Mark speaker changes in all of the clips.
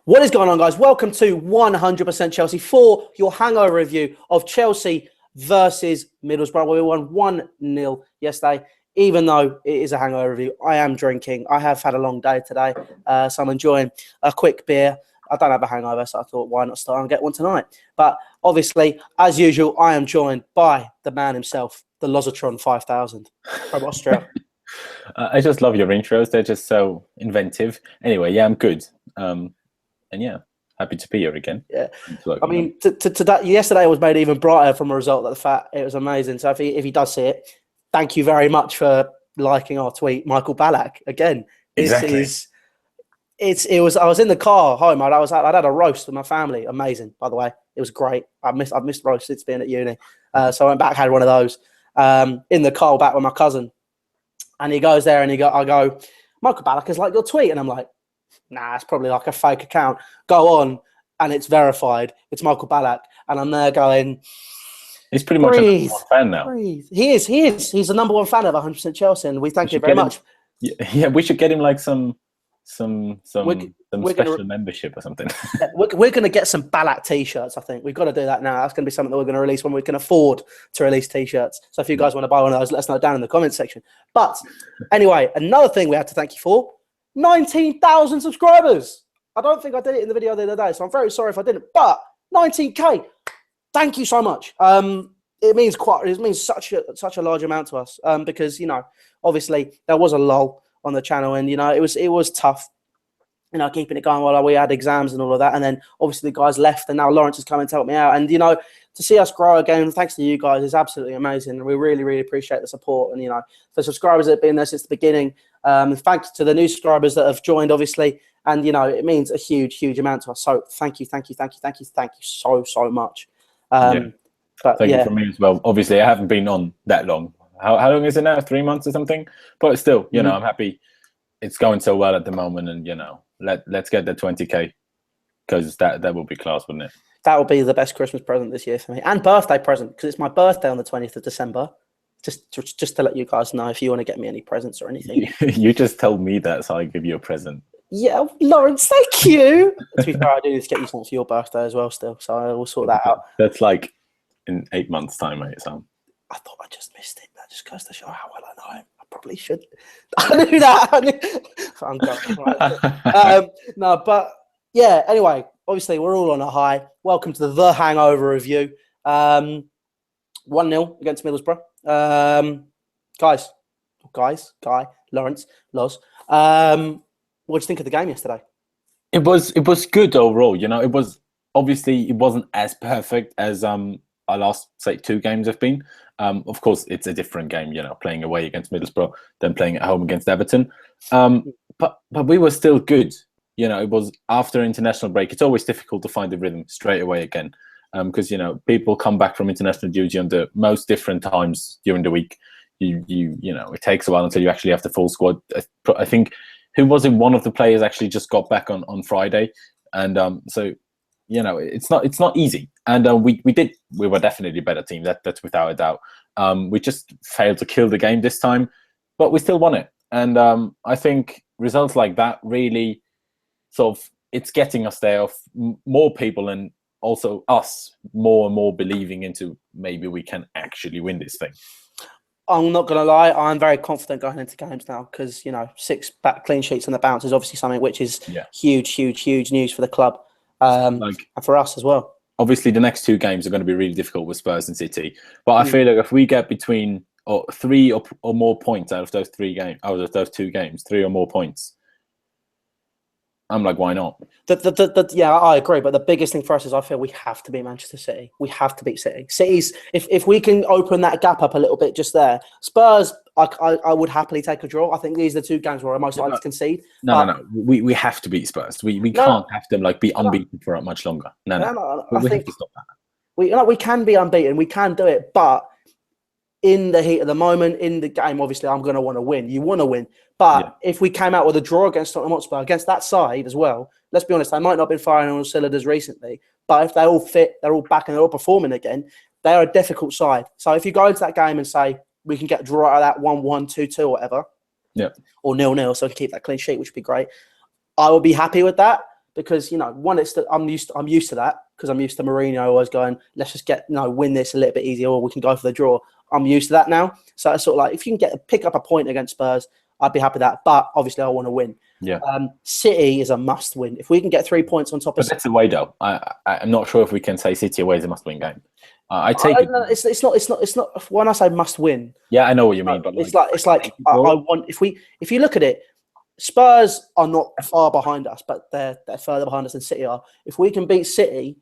Speaker 1: What is going on, guys? Welcome to 100% Chelsea for your hangover review of Chelsea versus Middlesbrough. We won 1-0 yesterday. Even though it is a hangover review, I am drinking. I have had a long day today, so I'm enjoying a quick beer. I don't have a hangover, so I thought, why not start and get one tonight? But obviously, as usual, I am joined by the man himself, the Lozatron 5000 from Austria.
Speaker 2: I just love your intros. They're just so inventive. Anyway, yeah, I'm good. And yeah, happy to be here again.
Speaker 1: Yeah, I mean, yesterday was made even brighter from a result of the fact it was amazing. So if he does see it, thank you very much for liking our tweet, Michael Ballack. Again,
Speaker 2: exactly.
Speaker 1: I was in the car home. I'd had a roast with my family. Amazing, by the way. It was great. I've missed roast since being at uni. So I went back, had one of those in the car back with my cousin, and he goes there and I go, Michael Ballack is like your tweet, and I'm like, nah, it's probably like a fake account. Go on, and it's verified. It's Michael Ballack, and I'm there going.
Speaker 2: He's pretty much a number one fan now.
Speaker 1: Breathe. He is. He's the number one fan of 100% Chelsea, and we thank you very much.
Speaker 2: Yeah, we should get him like some special membership or something.
Speaker 1: We're going to get some Ballack t-shirts, I think. We've got to do that now. That's going to be something that we're going to release when we can afford to release t-shirts. So if you guys want to buy one of those, let us know down in the comments section. But anyway, another thing we have to thank you for, 19,000 subscribers. I don't think I did it in the video the other day, so I'm very sorry if I didn't. But 19K. Thank you so much. It means such a large amount to us because, you know, obviously there was a lull on the channel, and, you know, it was tough, you know, keeping it going while we had exams and all of that. And then obviously the guys left, and now Laurenz has come and to help me out. And, you know, to see us grow again, thanks to you guys, is absolutely amazing. And we really, really appreciate the support. And, you know, for subscribers that have been there since the beginning, thanks to the new subscribers that have joined, obviously. And, you know, it means a huge, huge amount to us. So thank you so much.
Speaker 2: Thank you from me as well. Obviously, I haven't been on that long. How long is it now? 3 months or something? But still, you know, I'm happy it's going so well at the moment, and, you know, let's get the 20K, because that will be class, wouldn't it?
Speaker 1: That will be the best Christmas present this year for me, and birthday present, because it's my birthday on the 20th of December. Just to let you guys know, if you want to get me any presents or anything.
Speaker 2: You just told me that, so I give you a present.
Speaker 1: Yeah, Laurenz, thank you. To be fair, I do need to get you something for your birthday as well still, so I will sort that out.
Speaker 2: That's like in 8 months' time, mate, so.
Speaker 1: I thought I just missed it. That just goes to show how well I know him. I probably should. I knew that. I'm going. No, but yeah, anyway, obviously we're all on a high. Welcome to the Hangover review. 1-0 against Middlesbrough. Guy, Laurenz, Loz. What did you think of the game yesterday?
Speaker 2: It was good overall. You know, it wasn't as perfect as our last, say, 2 games have been. Of course, it's a different game, you know, playing away against Middlesbrough than playing at home against Everton. But we were still good. You know, it was after international break. It's always difficult to find the rhythm straight away again, because, you know, people come back from international duty on the most different times during the week. You know, it takes a while until you actually have the full squad. I think, who was it? One of the players actually just got back on Friday, and so, you know, it's not easy. And we were definitely a better team. That's without a doubt. We just failed to kill the game this time, but we still won it. And I think results like that really sort of, it's getting us there, of more people, and also us more and more believing into maybe we can actually win this thing.
Speaker 1: I'm not going to lie, I'm very confident going into games now, because, you know, 6 back clean sheets on the bounce is obviously something which is huge news for the club, and for us as well. Obviously,
Speaker 2: the next 2 games are going to be really difficult with Spurs and City, but I feel like if we get between 3 or more points out of those 2 games, 3 or more points, I'm like, why not?
Speaker 1: Yeah, I agree. But the biggest thing for us is I feel we have to beat Manchester City. We have to beat City. City's, if we can open that gap up a little bit just there. Spurs, I would happily take a draw. I think these are the 2 games where I'm most likely to concede.
Speaker 2: No. We have to beat Spurs. We can't have them like be unbeaten for much longer. No. We have to stop that.
Speaker 1: We can be unbeaten. We can do it. But in the heat of the moment, in the game, obviously, I'm going to want to win. You want to win. But if we came out with a draw against Tottenham Hotspur, against that side as well, let's be honest, they might not have been firing on all cylinders recently, but if they're all fit, they're all back and they're all performing again, they are a difficult side. So if you go into that game and say, we can get a draw out of that 1-1, 2-2 or whatever, or 0-0, so we can keep that clean sheet, which would be great, I would be happy with that. because one, I'm used to that because I'm used to Mourinho always going, let's just win this a little bit easier, or we can go for the draw. I'm used to that now, so it's sort of like if you can pick up a point against Spurs, I'd be happy with that. But obviously, I want to win.
Speaker 2: Yeah.
Speaker 1: City is a must win. If we can get 3 points on top of.
Speaker 2: But that's away though. I'm not sure if we can say City away is a must win game. I take it.
Speaker 1: It's not. When I say must win.
Speaker 2: Yeah, I know what you mean, but
Speaker 1: it's like I want. If you look at it, Spurs are not far behind us, but they're further behind us than City are. If we can beat City,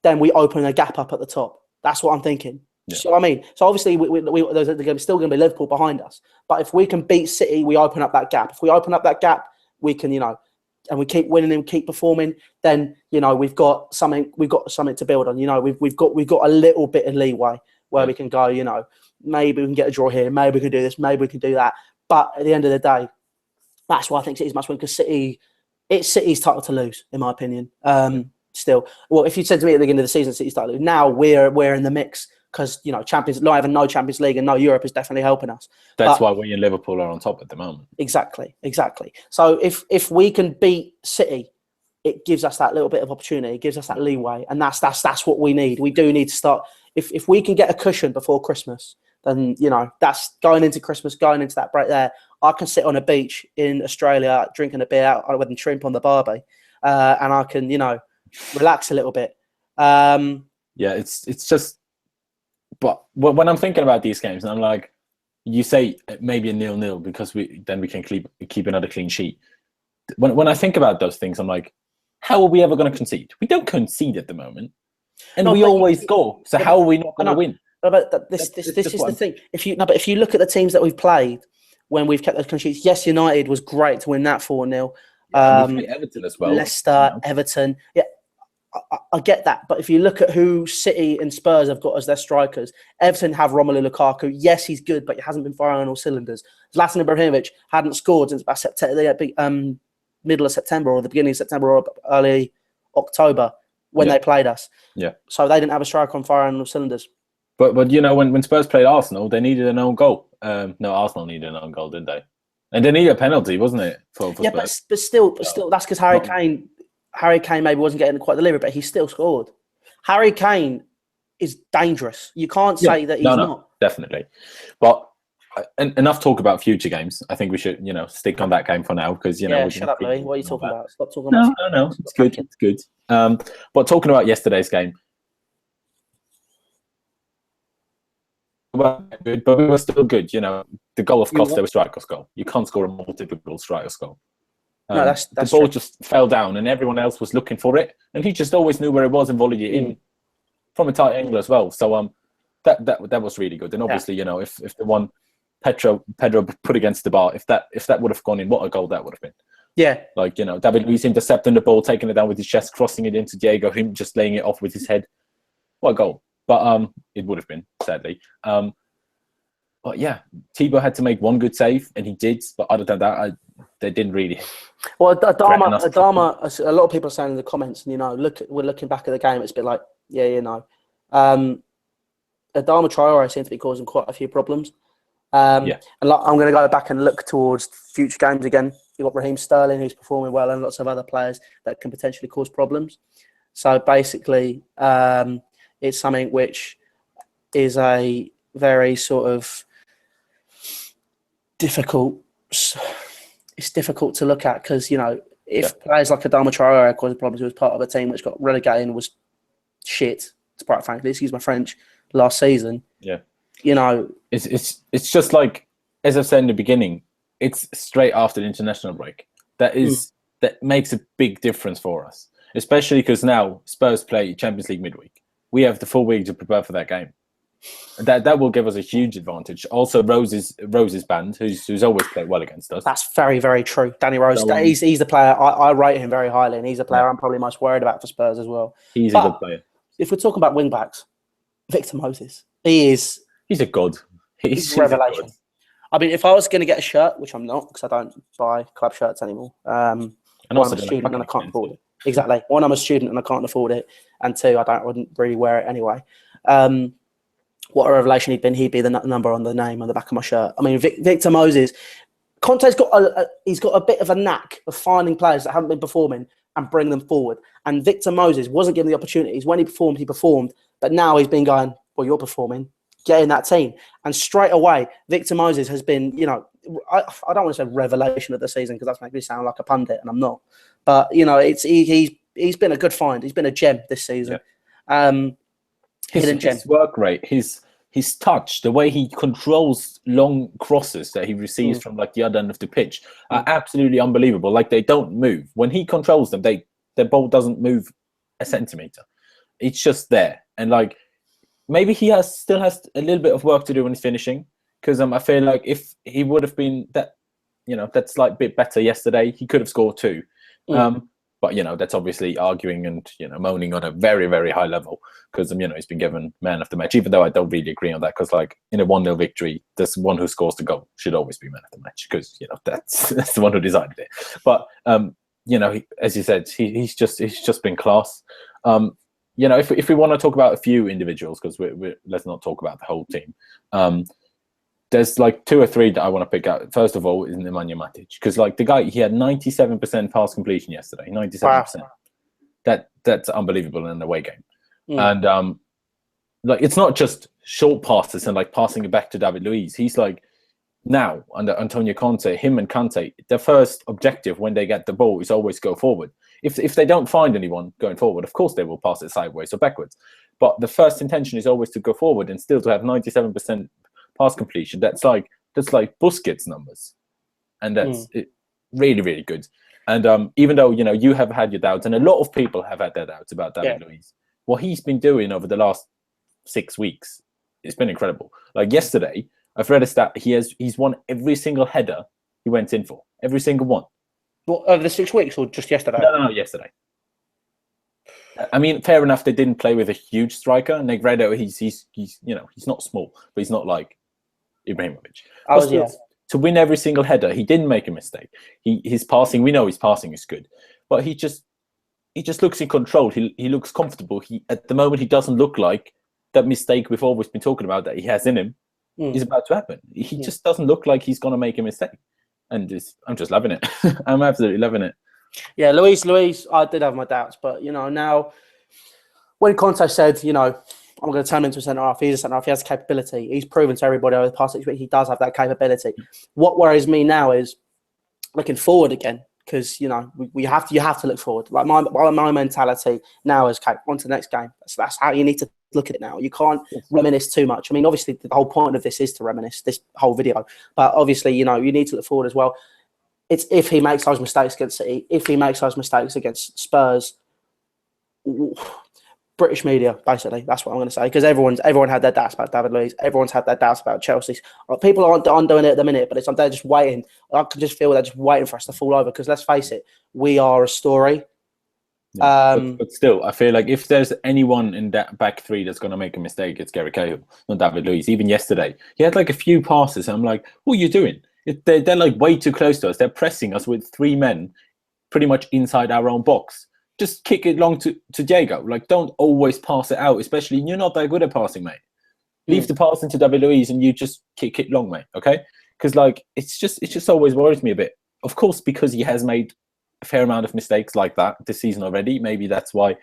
Speaker 1: then we open a gap up at the top. That's what I'm thinking. Yeah. So I mean, so obviously there's still going to be Liverpool behind us, but if we can beat City, we open up that gap. If we open up that gap, we can, and we keep winning and keep performing, then we've got something to build on. We've got a little bit of leeway where we can go. Maybe we can get a draw here, maybe we can do this, maybe we can do that. But at the end of the day, that's why I think City's must win, because it's City's title to lose, in my opinion. Still, well, if you said to me at the beginning of the season, City's title to lose, now we're in the mix. Because not having no Champions League and no Europe is definitely helping us.
Speaker 2: That's why we in Liverpool are on top at the moment.
Speaker 1: Exactly. So if we can beat City, it gives us that little bit of opportunity. It gives us that leeway, and that's what we need. We do need to start. If we can get a cushion before Christmas, then that's going into Christmas, going into that break there. I can sit on a beach in Australia drinking a beer out with a shrimp on the barbie, and I can relax a little bit.
Speaker 2: Yeah, it's just. But when I'm thinking about these games, and I'm like, you say maybe a 0-0 because we can keep another clean sheet. When I think about those things, I'm like, how are we ever going to concede? We don't concede at the moment, and we always score. So how are we not going to win?
Speaker 1: No, but this is the thing. If you look at the teams that we've played when we've kept those clean sheets, yes, United was great to win that 4-0.
Speaker 2: Yeah, we played Everton as well.
Speaker 1: Leicester, Everton, yeah. I get that, but if you look at who City and Spurs have got as their strikers, Everton have Romelu Lukaku. Yes, he's good, but he hasn't been firing on all cylinders. Zlatan Ibrahimovic hadn't scored since about middle of September or the beginning of September or early October when they played us.
Speaker 2: Yeah.
Speaker 1: So they didn't have a striker on firing on all cylinders.
Speaker 2: But when Spurs played Arsenal, they needed an own goal. No, Arsenal needed an own goal, didn't they? And they needed a penalty, wasn't it? For Spurs?
Speaker 1: but still, that's because Harry Kane maybe wasn't getting quite delivered, but he still scored. Harry Kane is dangerous. You can't say that he's not.
Speaker 2: Definitely. But enough talk about future games. I think we should, stick on that game for now because
Speaker 1: shut up, Louis. What are you talking about? Stop talking about.
Speaker 2: No. It's good. It's good. But talking about yesterday's game, but we were still good. The goal of Costa was striker's goal. You can't score a more typical striker's goal.
Speaker 1: No, that's
Speaker 2: the ball
Speaker 1: true.
Speaker 2: just fell down, and everyone else was looking for it, and he just always knew where it was and volleyed it in from a tight angle as well. So that was really good. And obviously, if the one Pedro put against the bar, if that would have gone in, what a goal that would have been.
Speaker 1: Yeah,
Speaker 2: David Luiz intercepting the ball, taking it down with his chest, crossing it into Diego, him just laying it off with his head. What a goal! But it would have been, sadly. But yeah, Thibaut had to make one good save, and he did. But other than that, they didn't really.
Speaker 1: Well, Adama. A lot of people are saying in the comments, and we're looking back at the game. It's a bit like, Adama Traore seems to be causing quite a few problems. And I'm going to go back and look towards future games again. You've got Raheem Sterling, who's performing well, and lots of other players that can potentially cause problems. So basically, it's something which is a very sort of difficult. It's difficult to look at because if players like Adama Traore causing problems, who was part of a team which got relegated and was shit, to quite frankly, excuse my French, last season.
Speaker 2: Yeah,
Speaker 1: it's
Speaker 2: just like, as I said in the beginning, it's straight after the international break. That makes a big difference for us, especially because now Spurs play Champions League midweek. We have the full week to prepare for that game. That will give us a huge advantage. Also, Rose's band, who's always played well against us.
Speaker 1: That's very, very true. Danny Rose, he's the player I rate him very highly, and he's the player I'm probably most worried about for Spurs as well.
Speaker 2: He's a good player.
Speaker 1: If we're talking about wing backs, Victor Moses, he's
Speaker 2: a god. He's
Speaker 1: a revelation. I mean, if I was going to get a shirt, which I'm not because I don't buy club shirts anymore, and also I'm a student and I can't afford it. Exactly. One, I'm a student and I can't afford it, and two, I wouldn't really wear it anyway. What a revelation he'd been. He'd be the number on the name on the back of my shirt. I mean, Victor Moses, Conte's got he's got a bit of a knack of finding players that haven't been performing, and bring them forward. And Victor Moses wasn't given the opportunities. When he performed. But now he's been going, well, you're performing. Get in that team. And straight away, Victor Moses has been, you know, I don't want to say revelation of the season because that's making me sound like a pundit, and I'm not. But, you know, he's been a good find. He's been a gem this season.
Speaker 2: Yeah.
Speaker 1: Hidden gem.
Speaker 2: His work rate, his touch, the way he controls long crosses that he receives from like the other end of the pitch are absolutely unbelievable. Like, they don't move. When he controls them, the ball doesn't move a centimeter. It's just there. And like, maybe he still has a little bit of work to do when he's finishing, because I feel like if he would have been that slight bit better yesterday, he could have scored 2. But, you know, that's obviously arguing and, you know, moaning on a very, very high level because, you know, he's been given man of the match, even though I don't really agree on that because, like, in a 1-0 victory, this one who scores the goal should always be man of the match because, you know, that's the one who decided it. But, you know, as you said, he's just been class. You know, if we want to talk about a few individuals, because let's not talk about the whole team. There's like 2 or 3 that I want to pick out. First of all is Nemanja Matic, because like the guy, he had 97% pass completion yesterday. 97%. Wow. That's unbelievable in an away game. And like, it's not just short passes and like passing it back to David Luiz. He's like, now under Antonio Conte, him and Kante, their first objective when they get the ball is always go forward. If they don't find anyone going forward, of course they will pass it sideways or backwards. But the first intention is always to go forward, and still to have 97% pass completion. That's like Busquets numbers, and that's really, really good. And even though, you know, you have had your doubts, and a lot of people have had their doubts about David Luiz, what he's been doing over the last 6 weeks, it's been incredible. Like yesterday, I've read a stat. He's won every single header he went in for, every single one.
Speaker 1: What, over the 6 weeks or just yesterday?
Speaker 2: No, yesterday. I mean, fair enough. They didn't play with a huge striker. Negredo, he's you know, he's not small, but he's not like Ibrahimovic. To win every single header, he didn't make a mistake. His passing, we know his passing is good, but he just looks in control. He looks comfortable. At the moment, he doesn't look like that mistake we've always been talking about that he has in him is about to happen. He just doesn't look like he's going to make a mistake, and I'm just loving it. I'm absolutely loving it.
Speaker 1: Yeah, Luis, I did have my doubts, but, you know, now when Conte said, you know, I'm going to turn him into a centre-half, he's a centre-half, he has the capability. He's proven to everybody over the past 6 weeks he does have that capability. What worries me now is looking forward again, because, you know, you have to look forward. Like my mentality now is, okay, on to the next game. That's how you need to look at it now. You can't reminisce too much. I mean, obviously, the whole point of this is to reminisce, this whole video. But obviously, you know, you need to look forward as well. It's if he makes those mistakes against City, if he makes those mistakes against Spurs, British media, basically, that's what I'm going to say. Because everyone had their doubts about David Luiz. Everyone's had their doubts about Chelsea. People aren't doing it at the minute, but they're just waiting. I can just feel they're just waiting for us to fall over. Because let's face it, we are a story.
Speaker 2: Yeah, but still, I feel like if there's anyone in that back three that's going to make a mistake, it's Gary Cahill, not David Luiz. Even yesterday, he had like a few passes. And I'm like, what are you doing? They're like way too close to us. They're pressing us with 3 men pretty much inside our own box. Just kick it long to Diego. Like, don't always pass it out, especially you're not that good at passing, mate. Leave the pass into David Luiz and you just kick it long, mate, okay? Because, like, it just always worries me a bit. Of course, because he has made a fair amount of mistakes like that this season already. Maybe that's why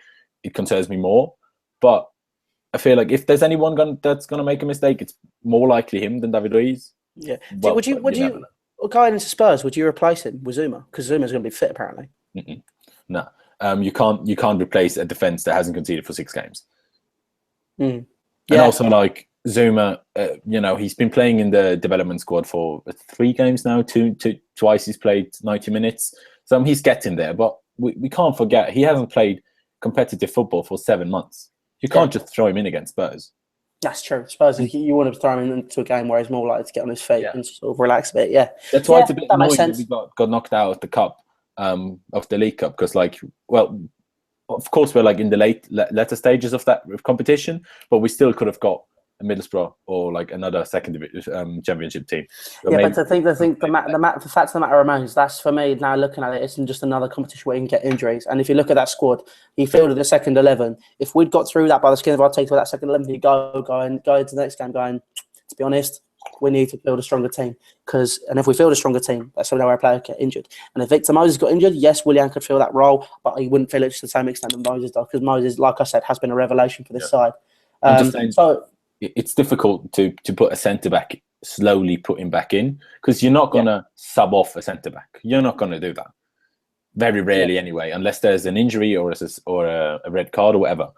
Speaker 2: it concerns me more. But I feel like if there's anyone that's going to make a mistake, it's more likely him than David Luiz.
Speaker 1: Yeah. Well, would you going into Spurs, would you replace him with Zuma? Because Zuma's going to be fit, apparently.
Speaker 2: No. You can't replace a defense that hasn't conceded for 6 games.
Speaker 1: Yeah.
Speaker 2: And also, like, Zuma, you know, he's been playing in the development squad for 3 games now. Twice he's played 90 minutes. So he's getting there. But we can't forget, he hasn't played competitive football for 7 months. You can't just throw him in against Spurs.
Speaker 1: That's true. Spurs, you want to throw him into a game where he's more likely to get on his feet and sort of relax a bit. Yeah.
Speaker 2: That's why it's a bit annoying that we got knocked out of the cup. Of the League Cup, because, like, well, of course we're like in the later stages of that competition, but we still could have got a Middlesbrough or like another second division championship team.
Speaker 1: But I think the fact of the matter remains, that's for me now looking at it, it's just another competition where you can get injuries. And if you look at that squad, he fielded the second 11. If we'd got through that by the skin of our teeth with that second 11, you go into the next game going, to be honest, we need to build a stronger team. And if we field a stronger team, that's where our players get injured. And if Victor Moses got injured, yes, Willian could fill that role, but he wouldn't fill it to the same extent that Moses does, because Moses, like I said, has been a revelation for this side.
Speaker 2: I'm just saying, so it's difficult to put a centre-back, slowly put him back in, because you're not going to sub off a centre-back. You're not going to do that. Very rarely anyway, unless there's an injury or a red card or whatever.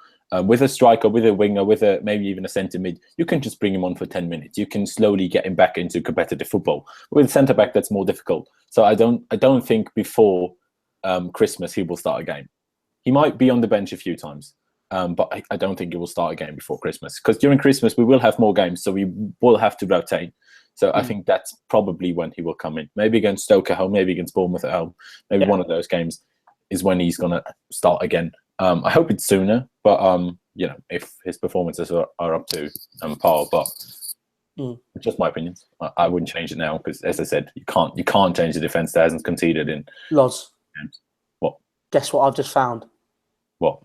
Speaker 2: With a striker, with a winger, maybe even a centre mid, you can just bring him on for 10 minutes. You can slowly get him back into competitive football. With centre back, that's more difficult. So I don't think before Christmas he will start a game. He might be on the bench a few times, but I don't think he will start a game before Christmas, because during Christmas we will have more games, so we will have to rotate. So I think that's probably when he will come in. Maybe against Stoke at home, maybe against Bournemouth at home. Maybe one of those games is when he's going to start again. I hope it's sooner, but if his performances are up to par, but just my opinions. I wouldn't change it now, because, as I said, you can't change the defence that hasn't conceded in.
Speaker 1: Loz.
Speaker 2: What?
Speaker 1: Guess what I've just found?
Speaker 2: What?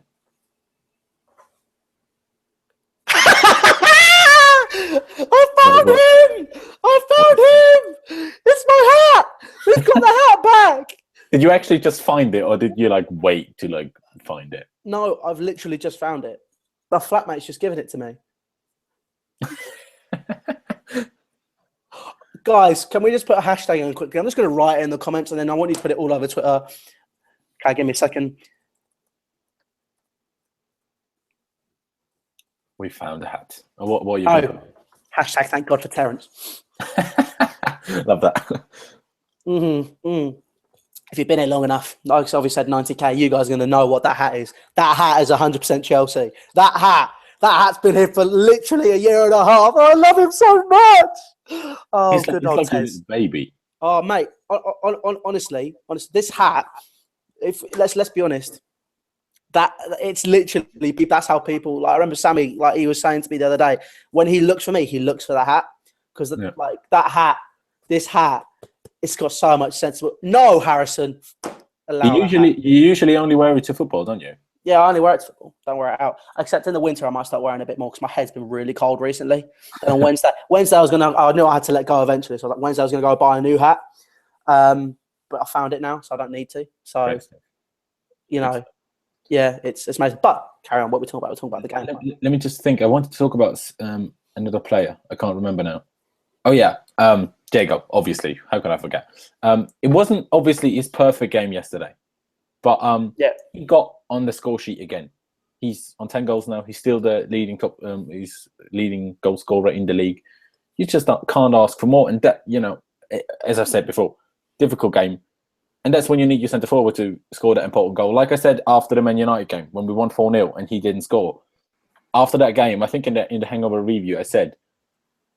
Speaker 1: I found him! I found him! It's my hat! We've got the hat back!
Speaker 2: Did you actually just find it, or did you wait to find it?
Speaker 1: No, I've literally just found it. My flatmate's just given it to me. Guys, can we just put a hashtag in quickly? I'm just going to write it in the comments, and then I want you to put it all over Twitter. Okay, give me a second.
Speaker 2: We found a hat. What are you doing?
Speaker 1: Hashtag thank God for Terence.
Speaker 2: Love that.
Speaker 1: If you've been here long enough, like I've said 90k, you guys are going to know what that hat is. That hat is 100% Chelsea. That hat's been here for literally a year and a half. I love him so much. Oh,
Speaker 2: he's
Speaker 1: good
Speaker 2: like
Speaker 1: old
Speaker 2: his baby.
Speaker 1: Oh, mate, honestly, this hat, let's be honest, that it's literally, that's how people, I remember Sammy, he was saying to me the other day, when he looks for me, he looks for the hat, because that hat, this hat, it's got so much sense. No, Harrison.
Speaker 2: You usually only wear it to football, don't you?
Speaker 1: Yeah, I only wear it to football. Don't wear it out. Except in the winter, I might start wearing it a bit more, because my head's been really cold recently. And on Wednesday, I knew I had to let go eventually. So Wednesday I was going to go buy a new hat. But I found it now, so I don't need to. So, it's amazing. But carry on. What we're talking about? We're talking about the game.
Speaker 2: Let me just think. I wanted to talk about another player. I can't remember now. Oh yeah, Diego. Obviously, how could I forget? It wasn't obviously his perfect game yesterday, but he got on the score sheet again. He's on 10 goals now. He's still the leading he's leading goal scorer in the league. You just can't ask for more. And that, as I've said before, difficult game. And that's when you need your centre forward to score that important goal. Like I said after the Man United game, when we won 4-0 and he didn't score. After that game, I think in the Hangover review, I said,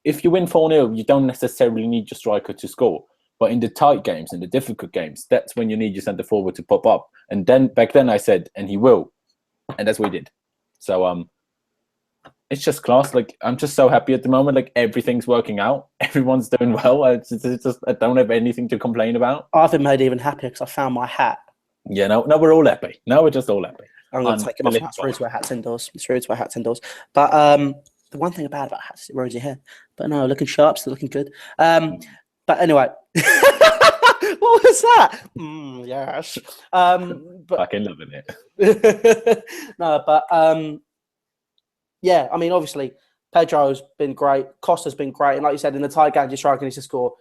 Speaker 2: if you win 4-0, you don't necessarily need your striker to score. But in the tight games, in the difficult games, that's when you need your centre forward to pop up. And then back then I said, and he will. And that's what he did. So it's just class. I'm just so happy at the moment. Everything's working out. Everyone's doing well. I don't have anything to complain about.
Speaker 1: I've been made even happier because I found my hat.
Speaker 2: Yeah, no, we're all happy. No, we're just all happy.
Speaker 1: I'm going to take it off. It's rude to wear hats indoors. But the one thing bad about hats is it ruins your hair. But no, looking sharp, still looking good. But anyway, what was that? Yes. But
Speaker 2: fucking loving it.
Speaker 1: No, but yeah. I mean, obviously, Pedro's been great. Costa's been great, and like you said, in the tight games, your striker needs to score.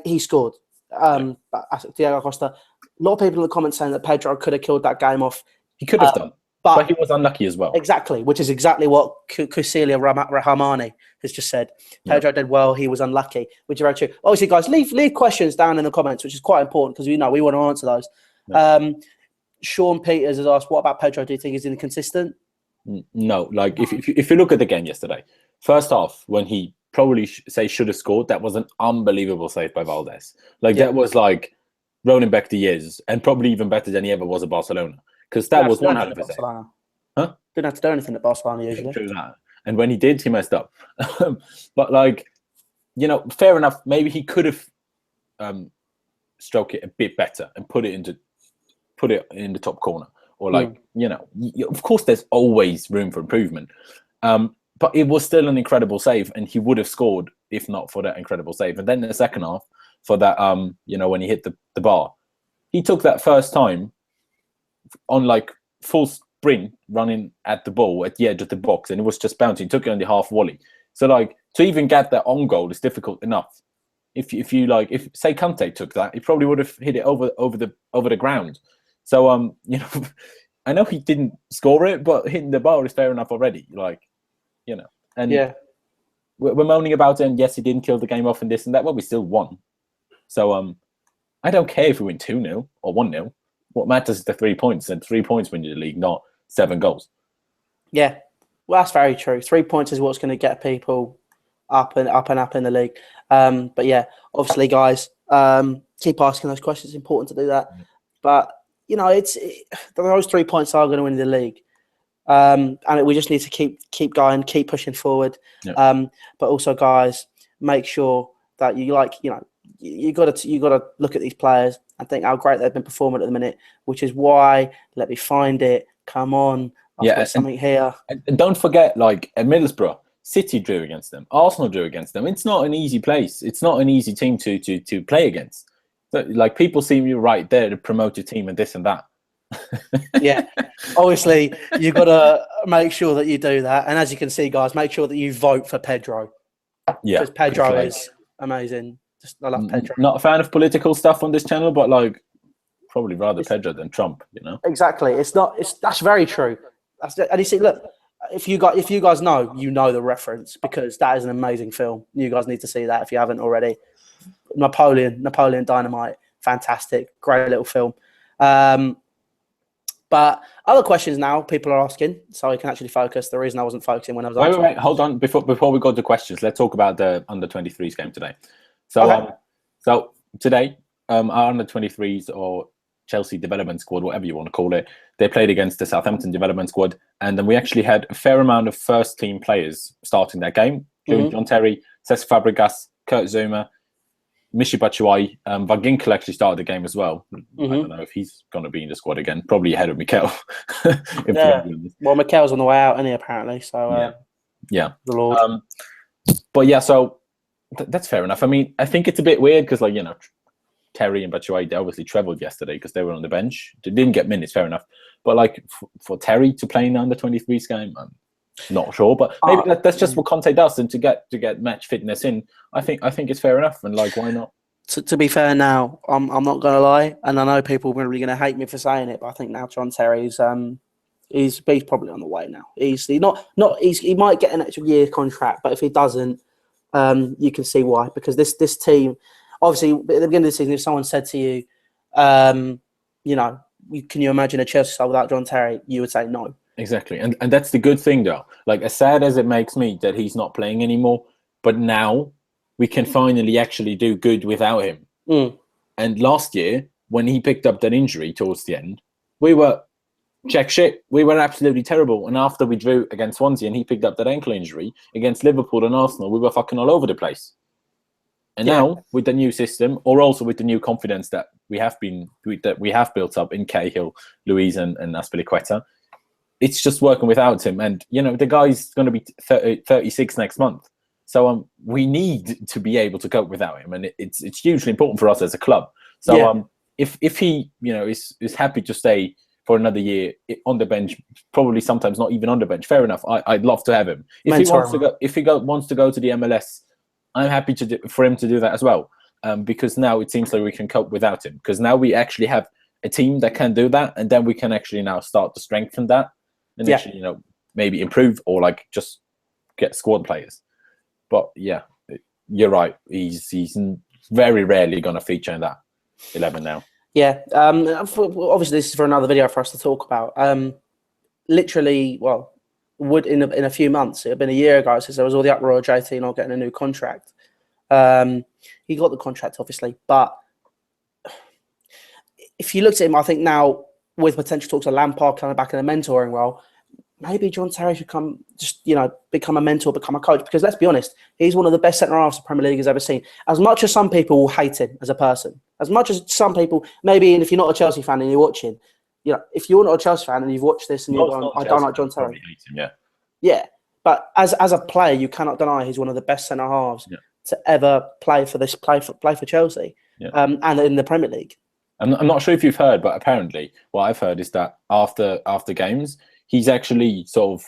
Speaker 1: He scored. Diego Costa. A lot of people in the comments saying that Pedro could have killed that game off.
Speaker 2: He could have done. But he was unlucky as well.
Speaker 1: Exactly, which is exactly what Kusilia Rahmani has just said. Pedro did well, he was unlucky, which is very true. Obviously, guys, leave questions down in the comments, which is quite important because we want to answer those.
Speaker 2: No.
Speaker 1: Sean Peters has asked, what about Pedro? Do you think he's inconsistent?
Speaker 2: No, if you look at the game yesterday, first half, when he probably should have scored, that was an unbelievable save by Valdez. That was rolling back the years, and probably even better than he ever was at Barcelona. Because that was one hell of a save. Huh?
Speaker 1: Didn't have to do anything at Barcelona usually.
Speaker 2: True that. And when he did, he messed up. But fair enough. Maybe he could have stroked it a bit better and put it in the top corner. Or of course, there's always room for improvement. But it was still an incredible save, and he would have scored if not for that incredible save. And then in the second half, for that, when he hit the bar, he took that first time on like full sprint, running at the ball at the edge of the box, and it was just bouncing. He took it on the half volley. So like to even get that on goal is difficult enough. If say Kante took that, he probably would have hit it over the ground. So I know he didn't score it, but hitting the bar is fair enough already. And
Speaker 1: yeah,
Speaker 2: we're moaning about it. And yes, he didn't kill the game off and this and that. Well, we still won. So I don't care if we win 2-0 or 1-0. What matters is the 3 points, and 3 points win you the league, not 7 goals.
Speaker 1: Yeah, well, that's very true. 3 points is what's going to get people up and up in the league. But yeah, obviously, guys, keep asking those questions. It's important to do that. But those 3 points are going to win the league, and we just need to keep going, keep pushing forward.
Speaker 2: Yeah.
Speaker 1: But also, guys, make sure that you got to look at these players and think how great they've been performing at the minute, which is why, let me find it. Come on, I've got something here.
Speaker 2: And don't forget, like at Middlesbrough, City drew against them, Arsenal drew against them. It's not an easy place. It's not an easy team to play against. So, like, people see you right there to promote your team and this and that.
Speaker 1: Yeah, obviously you've got to make sure that you do that. And as you can see, guys, make sure that you vote for Pedro.
Speaker 2: Yeah,
Speaker 1: because Pedro is amazing. I love Pedro.
Speaker 2: Not a fan of political stuff on this channel, but like probably rather Pedro than Trump.
Speaker 1: Exactly. That's very true. And you see, look, if you guys know, the reference, because that is an amazing film. You guys need to see that if you haven't already. Napoleon Dynamite, fantastic, great little film. But other questions now people are asking, so we can actually focus. The reason I wasn't focusing when I was
Speaker 2: wait, hold on. Before we go to questions, let's talk about the under-23s game today. So,
Speaker 1: okay.
Speaker 2: So today, our under-23s or Chelsea development squad, whatever you want to call it, they played against the Southampton development squad, and then we actually had a fair amount of first-team players starting that game. John Terry, Cesc Fabregas, Kurt Zuma, Michy Batshuayi, Van Ginkel actually started the game as well. I don't know if he's going to be in the squad again. Probably ahead of Mikel.
Speaker 1: Well, Mikel's on the way out, isn't he, apparently? So,
Speaker 2: yeah.
Speaker 1: The Lord.
Speaker 2: But yeah, so that's fair enough. I mean, I think it's a bit weird because, Terry and Batshuayi, they obviously travelled yesterday because they were on the bench. They didn't get minutes, fair enough. But, for Terry to play in the under-23s game, I'm not sure. But maybe that's just what Conte does, and to get match fitness in, I think it's fair enough. And, why not?
Speaker 1: To be fair now, I'm not going to lie, and I know people are really going to hate me for saying it, but I think now John Terry's he's probably on the way now. He might get an extra year contract, but if he doesn't, you can see why. Because this team, obviously, at the beginning of the season, if someone said to you, can you imagine a Chelsea side without John Terry? You would say no.
Speaker 2: Exactly, and that's the good thing, though. As sad as it makes me that he's not playing anymore, but now we can finally actually do good without him. And last year, when he picked up that injury towards the end, we were check shit. We were absolutely terrible. And after we drew against Swansea and he picked up that ankle injury against Liverpool and Arsenal, we were fucking all over the place. And now, with the new system, or also with the new confidence that we have built up in Cahill, Luiz, and Azpilicueta, it's just working without him. And, the guy's going to be 36 next month. So we need to be able to cope without him. And it's hugely important for us as a club. So if he, is happy to stay for another year on the bench, probably sometimes not even on the bench, fair enough. I'd love to have him. If he wants to go to the MLS, I'm happy for him to do that as well. Because now it seems like we can cope without him. Because now we actually have a team that can do that. And then we can actually now start to strengthen that. And actually, maybe improve or just get squad players. But yeah, you're right. He's very rarely going to feature in that 11 now. Yeah.
Speaker 1: Obviously, this is for another video for us to talk about. Literally, in a few months, it had been a year ago since there was all the uproar of JT not getting a new contract. He got the contract, obviously, but if you looked at him, I think now with potential talks of Lampard coming back in a mentoring role, maybe John Terry should become a mentor, become a coach. Because let's be honest, he's one of the best centre halves the Premier League has ever seen. As much as some people will hate him as a person, as much as some people maybe, and if you're not a Chelsea fan and you're watching, if you're not a Chelsea fan and you've watched this and you're going, I don't like John Terry.
Speaker 2: Hate him,
Speaker 1: yeah. But as a player, you cannot deny he's one of the best centre halves to ever play for Chelsea, and in the Premier League.
Speaker 2: I'm not sure if you've heard, but apparently what I've heard is that after games, he's actually sort of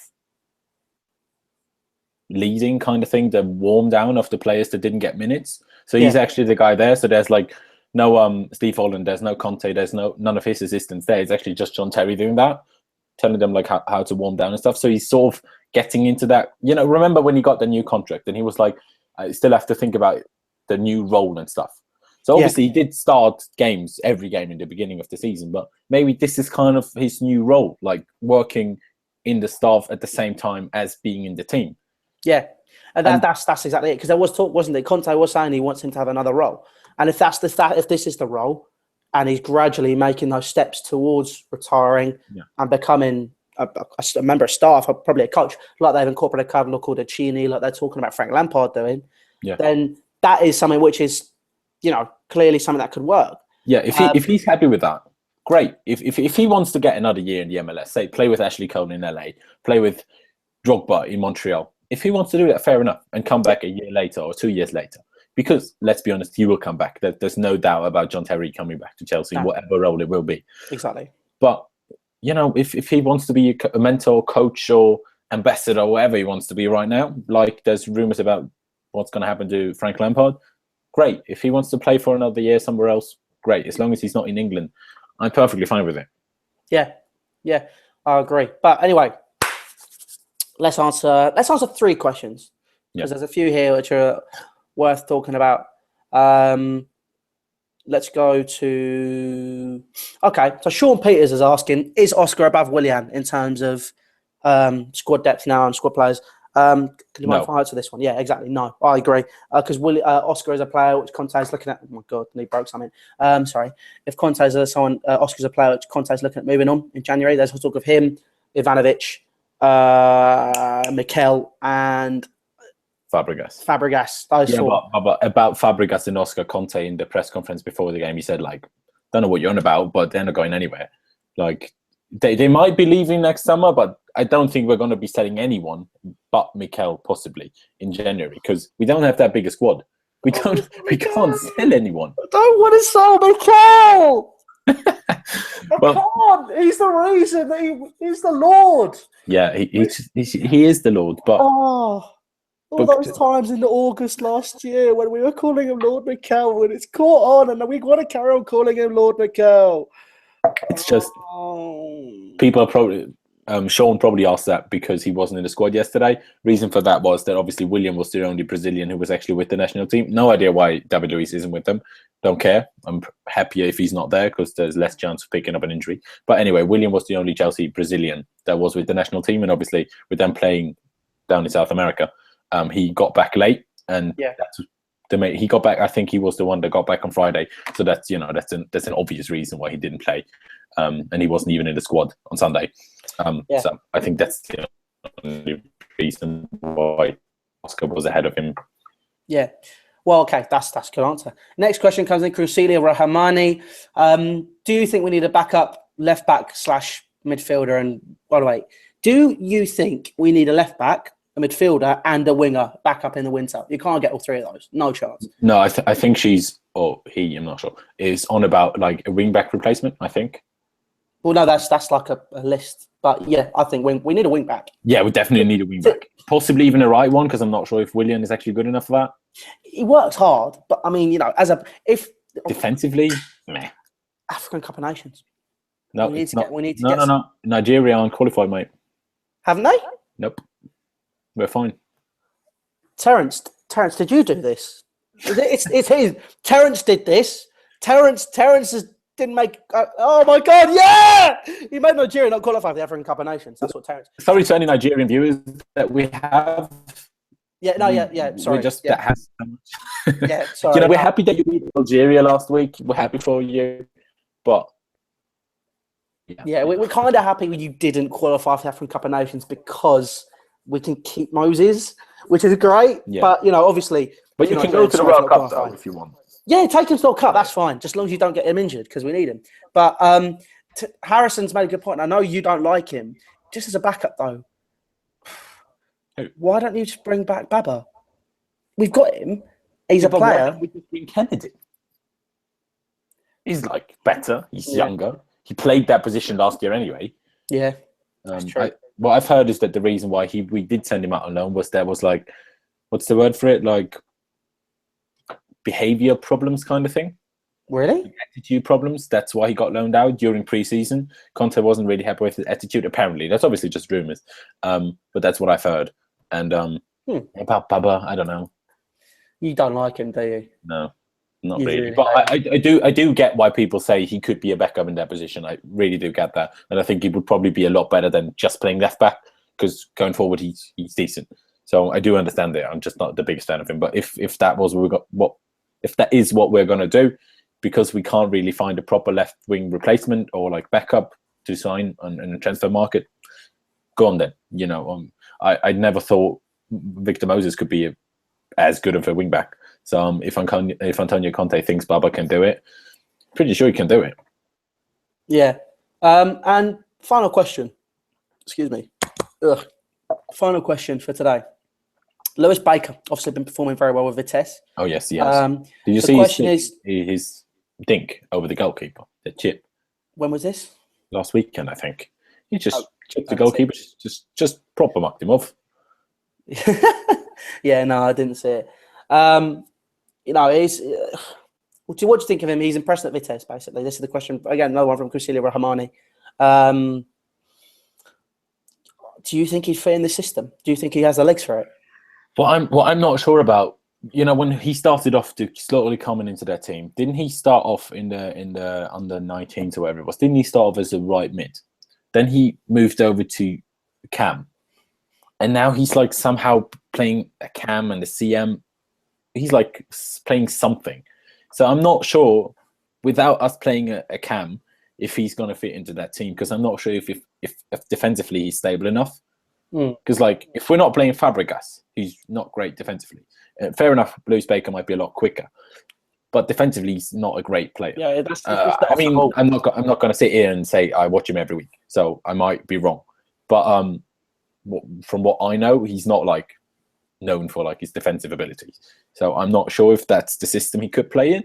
Speaker 2: leading kind of thing, the warm down of the players that didn't get minutes. So he's actually the guy there. So there's like no Steve Holland, there's no Conte, there's none of his assistants there. It's actually just John Terry doing that, telling them like how to warm down and stuff. So he's sort of getting into that. You know, remember when he got the new contract and he was like, I still have to think about the new role and stuff. So obviously he did start games, every game in the beginning of the season, but maybe this is kind of his new role, like working in the staff at the same time as being in the team.
Speaker 1: Yeah, and that's exactly it. Because there was talk, wasn't it? Conte was saying he wants him to have another role, and if this is the role, and he's gradually making those steps towards retiring and becoming a member of staff, or probably a coach, like they've incorporated a couple called a Chini, like they're talking about Frank Lampard doing, then that is something which is, you know, clearly something that could work.
Speaker 2: Yeah, if he's happy with that, great. If he wants to get another year in the MLS, say play with Ashley Cole in LA, play with Drogba in Montreal. If he wants to do that, fair enough, and come back a year later or 2 years later. Because let's be honest, he will come back. There's no doubt about John Terry coming back to Chelsea, whatever role it will be.
Speaker 1: Exactly.
Speaker 2: But you know, if he wants to be a mentor, coach, or ambassador, or whatever he wants to be right now, like there's rumors about what's going to happen to Frank Lampard, great. If he wants to play for another year somewhere else, great. As long as he's not in England, I'm perfectly fine with it. Yeah, I agree. But anyway, let's answer 3 questions, because there's a few here which are worth talking about. Let's go to... Okay, so Sean Peters is asking, is Oscar above Willian in terms of squad depth now and squad players? Can you mind if I answer this one? Yeah, exactly. No, I agree. Because Oscar is a player which Conte's looking at... Oh my God, he broke something. Sorry. If Conte's Oscar's a player which Conte's looking at moving on in January, there's talk of him, Ivanovic, Mikel, and... Fabregas. Those four. But about Fabregas and Oscar, Conte in the press conference before the game, he said, like, don't know what you're on about, but they're not going anywhere. Like, they might be leaving next summer, but I don't think we're going to be selling anyone but Mikel possibly in January, because we don't have that big a squad. We can't sell anyone.
Speaker 1: I don't want to sell Mikel. I can't. He's the reason. He's the Lord.
Speaker 2: Yeah, he is the Lord, but...
Speaker 1: All those times in August last year when we were calling him Lord Mikel, and it's caught on, and we want to carry on calling him Lord Mikel.
Speaker 2: It's just people are probably Sean probably asked that because he wasn't in the squad yesterday. Reason for that was that obviously William was the only Brazilian who was actually with the national team. No idea why David Luiz isn't with them. Don't care. I'm happier if he's not there because there's less chance of picking up an injury. But anyway, William was the only Chelsea Brazilian that was with the national team, and obviously with them playing down in South America. He got back late, and he got back. I think he was the one that got back on Friday. So that's an obvious reason why he didn't play, and he wasn't even in the squad on Sunday. So I think that's the only reason why Oscar was ahead of him. Yeah.
Speaker 1: Well, okay, that's a good answer. Next question comes in, Crucelia Rahamani. Do you think we need a backup left back / midfielder? And by the way, do you think we need a left back, a midfielder, and a winger back up in the winter? You can't get all 3 of those. No chance.
Speaker 2: No, I think she's, or he, I'm not sure, is on about like a wing back replacement, I think.
Speaker 1: Well, no, that's like a list. But yeah, I think we need a wing back.
Speaker 2: Yeah, we definitely need a wing back. Possibly even a right one, because I'm not sure if Willian is actually good enough for that.
Speaker 1: He works hard, but I mean, if
Speaker 2: defensively, meh.
Speaker 1: African Cup of Nations.
Speaker 2: No,
Speaker 1: we need to get.
Speaker 2: No. Nigeria aren't qualified, mate.
Speaker 1: Haven't they?
Speaker 2: Nope. We're fine.
Speaker 1: Terence, did you do this? It's his. Terence did this. Terence didn't make. Oh my God! Yeah, he made Nigeria not qualify for the African Cup of Nations. That's what Terence.
Speaker 2: Sorry to any Nigerian viewers that we have.
Speaker 1: Yeah. Sorry.
Speaker 2: We just that has so much.
Speaker 1: Yeah. Sorry.
Speaker 2: We're happy that you beat Algeria last week. We're happy for you, but.
Speaker 1: Yeah, we're kind of happy when you didn't qualify for the African Cup of Nations because we can keep Moses, which is great. Yeah. But, obviously...
Speaker 2: But you can go to the World Cup, though, if you want.
Speaker 1: Yeah, take him to the World Cup. That's fine, just as long as you don't get him injured, because we need him. But Harrison's made a good point. I know you don't like him. Just as a backup, though, why don't you just bring back Baba? We've got him. He's a
Speaker 2: but why
Speaker 1: player.
Speaker 2: did we just bring Kennedy? He's like better. He's younger. He played that position last year anyway.
Speaker 1: Yeah, that's true.
Speaker 2: What I've heard is that the reason why we did send him out on loan was there was like, what's the word for it? Like behavior problems kind of thing.
Speaker 1: Really?
Speaker 2: Attitude problems. That's why he got loaned out during preseason. Conte wasn't really happy with his attitude, apparently. That's obviously just rumours. But that's what I've heard. And about Baba, I don't know.
Speaker 1: You don't like him, do you?
Speaker 2: No, not
Speaker 1: You
Speaker 2: really.
Speaker 1: really
Speaker 2: But I do get why people say he could be a backup in that position. I really do get that. And I think he would probably be a lot better than just playing left back, because going forward he's decent. So I do understand that. I'm just not the biggest fan of him. But if that was if that is what we're gonna do, because we can't really find a proper left wing replacement or like backup to sign on the transfer market, go on then. You know, I never thought Victor Moses could be as good of a wing back. So if Antonio Conte thinks Baba can do it, pretty sure he can do it.
Speaker 1: Yeah. And final question. Excuse me. Final question for today. Lewis Baker obviously been performing very well with Vitesse.
Speaker 2: Oh yes, he has. Did you see his dink over the goalkeeper, the chip?
Speaker 1: When was this?
Speaker 2: Last weekend, I think. He just chipped the goalkeeper, just proper mucked him off.
Speaker 1: Yeah, no, I didn't see it. You know, what do you think of him? He's impressed at Vitesse, basically. This is the question. Again, another one from Kusilia Rahamani. Do you think he's fit in the system? Do you think he has the legs for it?
Speaker 2: What I'm not sure about, you know, when he started off to slowly coming into that team, didn't he start off in the under 19s or whatever it was? Didn't he start off as a right mid? Then he moved over to Cam, and now he's like somehow playing a Cam and a CM. He's like playing something. So I'm not sure, without us playing a Cam, if he's going to fit into that team, because I'm not sure if defensively he's stable enough. Because like if we're not playing Fabregas, he's not great defensively. Fair enough, Lewis Baker might be a lot quicker, but defensively he's not a great player.
Speaker 1: Yeah,
Speaker 2: I mean, I'm not going to sit here and say I watch him every week, so I might be wrong. But from what I know, he's not like known for like his defensive abilities. So I'm not sure if that's the system he could play in.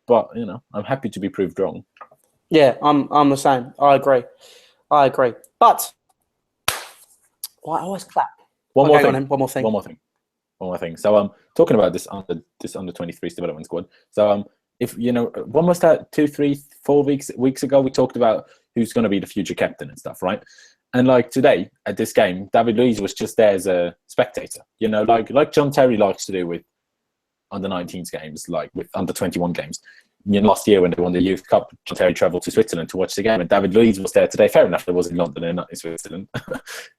Speaker 2: But you know, I'm happy to be proved wrong.
Speaker 1: Yeah, I'm the same. I agree. But I always clap.
Speaker 2: One more thing. So talking about this under 23s development squad. So if you know, when was that? 2, 3, 4 weeks ago, we talked about who's going to be the future captain and stuff, right? And like today at this game, David Luiz was just there as a spectator. You know, like John Terry likes to do with under 19s games, like with under 21 games. You know, last year when they won the Youth Cup, John Terry travelled to Switzerland to watch the game, and David Luiz was there today. Fair enough, it was in London and not in Switzerland.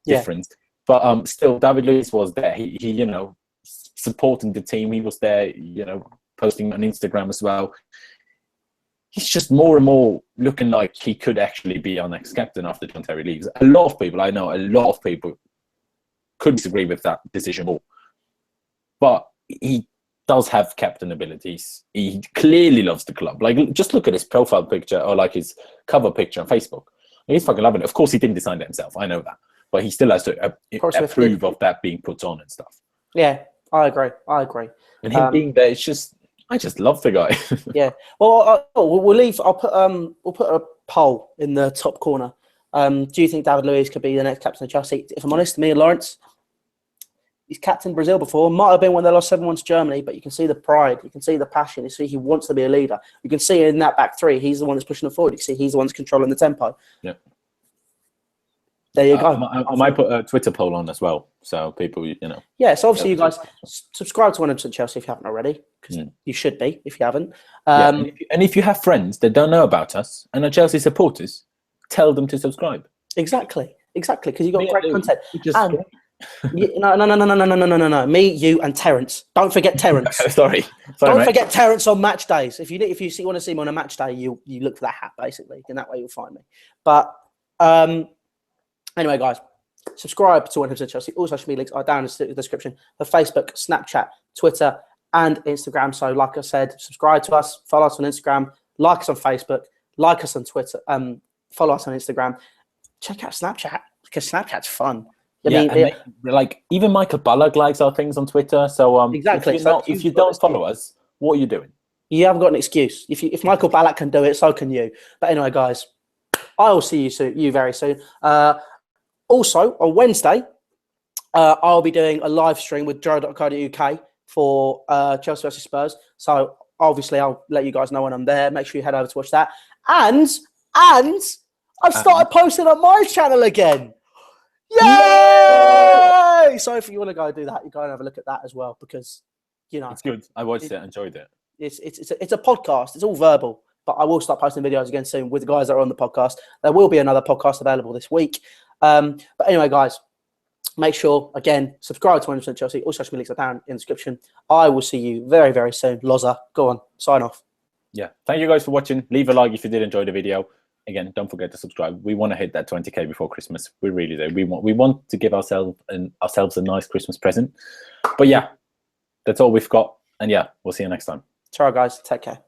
Speaker 2: Difference. Yeah. But still, David Luiz was there. He you know, supporting the team. He was there, you know, posting on Instagram as well. He's just more and more looking like he could actually be our next captain after John Terry leaves. A lot of people could disagree with that decision more. But he does have captain abilities. He clearly loves the club. Like, just look at his profile picture or like his cover picture on Facebook. He's fucking loving it. Of course, he didn't design it himself. I know that. But he still has to approve of that being put on and stuff. Yeah,
Speaker 1: I agree.
Speaker 2: And him being there, it's just... I just love the guy.
Speaker 1: Yeah. Well, we'll leave. We'll put a poll in the top corner. Do you think David Luiz could be the next captain of Chelsea? If I'm honest, me and Laurenz, he's captained Brazil before. Might have been when they lost 7-1 to Germany, but you can see the pride. You can see the passion. You see he wants to be a leader. You can see in that back three, he's the one that's pushing it forward. You can see he's the one that's controlling the tempo.
Speaker 2: Yeah.
Speaker 1: There you go.
Speaker 2: I might put a Twitter poll on as well, so people, you know.
Speaker 1: Yeah, so obviously you guys subscribe to 100% Chelsea if you haven't already, because you should be if you haven't.
Speaker 2: And if you have friends that don't know about us and are Chelsea supporters, tell them to subscribe.
Speaker 1: Exactly, because you've got great content. No. Me, you, and Terence. Don't forget Terence.
Speaker 2: Sorry,
Speaker 1: don't forget Terence on match days. If you want to see me on a match day, you look for that hat basically, and that way you'll find me. But anyway, guys, subscribe to 100% Chelsea. All social media links are down in the description for Facebook, Snapchat, Twitter, and Instagram. So, like I said, subscribe to us, follow us on Instagram, like us on Facebook, like us on Twitter, follow us on Instagram. Check out Snapchat because Snapchat's fun.
Speaker 2: Like even Michael Ballack likes our things on Twitter. So
Speaker 1: exactly.
Speaker 2: If you don't follow us, what are you doing?
Speaker 1: You haven't got an excuse. If Michael Ballack can do it, so can you. But anyway, guys, I will see you very soon. Also on Wednesday, I'll be doing a live stream with Joe.co.uk for Chelsea vs Spurs. So obviously, I'll let you guys know when I'm there. Make sure you head over to watch that. And I've started posting on my channel again. Yay! So if you want to go do that, you go and have a look at that as well, because
Speaker 2: it's good. I watched it, enjoyed it.
Speaker 1: It's a podcast. It's all verbal, but I will start posting videos again soon with the guys that are on the podcast. There will be another podcast available this week. But anyway, guys, make sure again subscribe to 100% Chelsea. All social media links are down in the description. I will see you very, very soon. Loza, go on, sign off.
Speaker 2: Yeah, thank you guys for watching. Leave a like if you did enjoy the video. Again, don't forget to subscribe. We want to hit that 20k before Christmas. We really do. We want to give ourselves a nice Christmas present. But yeah, that's all we've got. And yeah, we'll see you next time.
Speaker 1: Ciao, guys. Take care.